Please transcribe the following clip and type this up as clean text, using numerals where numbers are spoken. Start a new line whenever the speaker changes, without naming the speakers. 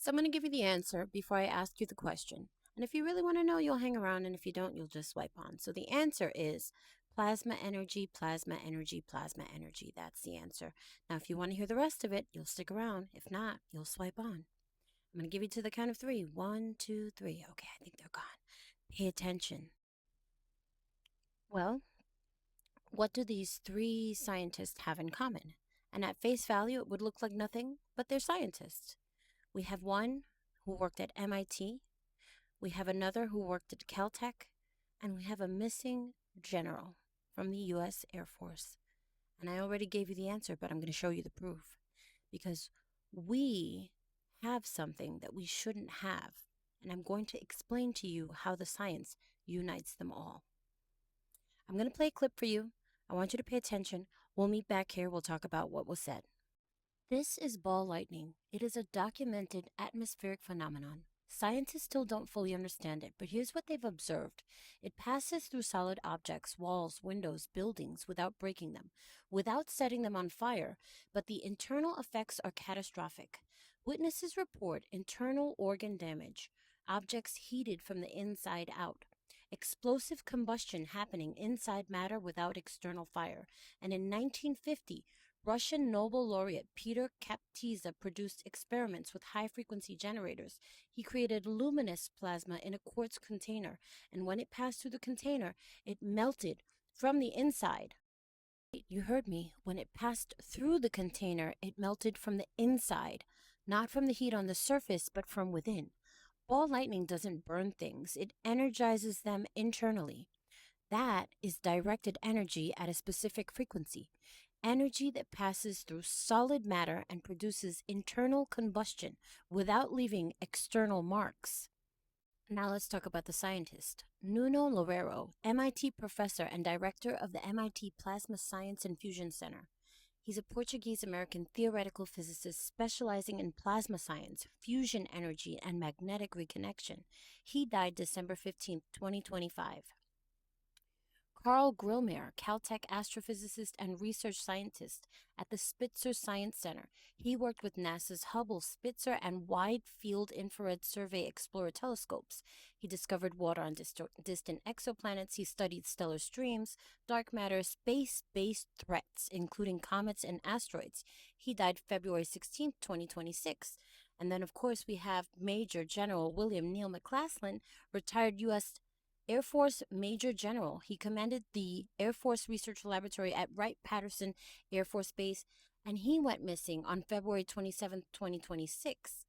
So I'm going to give you the answer before I ask you the question. And if you really want to know, you'll hang around. And if you don't, you'll just swipe on. So the answer is plasma energy, plasma energy, plasma energy. That's the answer. Now, if you want to hear the rest of it, you'll stick around. If not, you'll swipe on. I'm going to give you to the count of three. One, two, three. Okay, I think they're gone. Pay attention. Well, what do these three scientists have in common? And at face value, it would look like nothing, but they're scientists. We have one who worked at MIT, we have another who worked at Caltech, and we have a missing general from the US Air Force. And I already gave you the answer, but I'm going to show you the proof because we have something that we shouldn't have. And I'm going to explain to you how the science unites them all. I'm going to play a clip for you. I want you to pay attention. We'll meet back here. We'll talk about what was said. This is ball lightning. It is a documented atmospheric phenomenon. Scientists still don't fully understand it, but here's what they've observed. It passes through solid objects, walls, windows, buildings without breaking them, without setting them on fire, but the internal effects are catastrophic. Witnesses report internal organ damage, objects heated from the inside out, explosive combustion happening inside matter without external fire, and in 1950, Russian Nobel laureate Peter Kaptiza produced experiments with high-frequency generators. He created luminous plasma in a quartz container, and when it passed through the container, it melted from the inside. You heard me. When it passed through the container, it melted from the inside, not from the heat on the surface, but from within. Ball lightning doesn't burn things, it energizes them internally. That is directed energy at a specific frequency, energy that passes through solid matter and produces internal combustion without leaving external marks. Now let's talk about the scientist. Nuno Loureiro, MIT professor and director of the MIT Plasma Science and Fusion Center. He's a Portuguese-American theoretical physicist specializing in plasma science, fusion energy, and magnetic reconnection. He died December 15, 2025. Carl Grillmeier, Caltech astrophysicist and research scientist at the Spitzer Science Center. He worked with NASA's Hubble, Spitzer, and Wide Field Infrared Survey Explorer telescopes. He discovered water on distant exoplanets. He studied stellar streams, dark matter, space-based threats, including comets and asteroids. He died February 16, 2026. And then, of course, we have Major General William Neal McCaslin, retired U.S. Air Force Major General. He commanded the Air Force Research Laboratory at Wright-Patterson Air Force Base, and he went missing on February 27, 2026.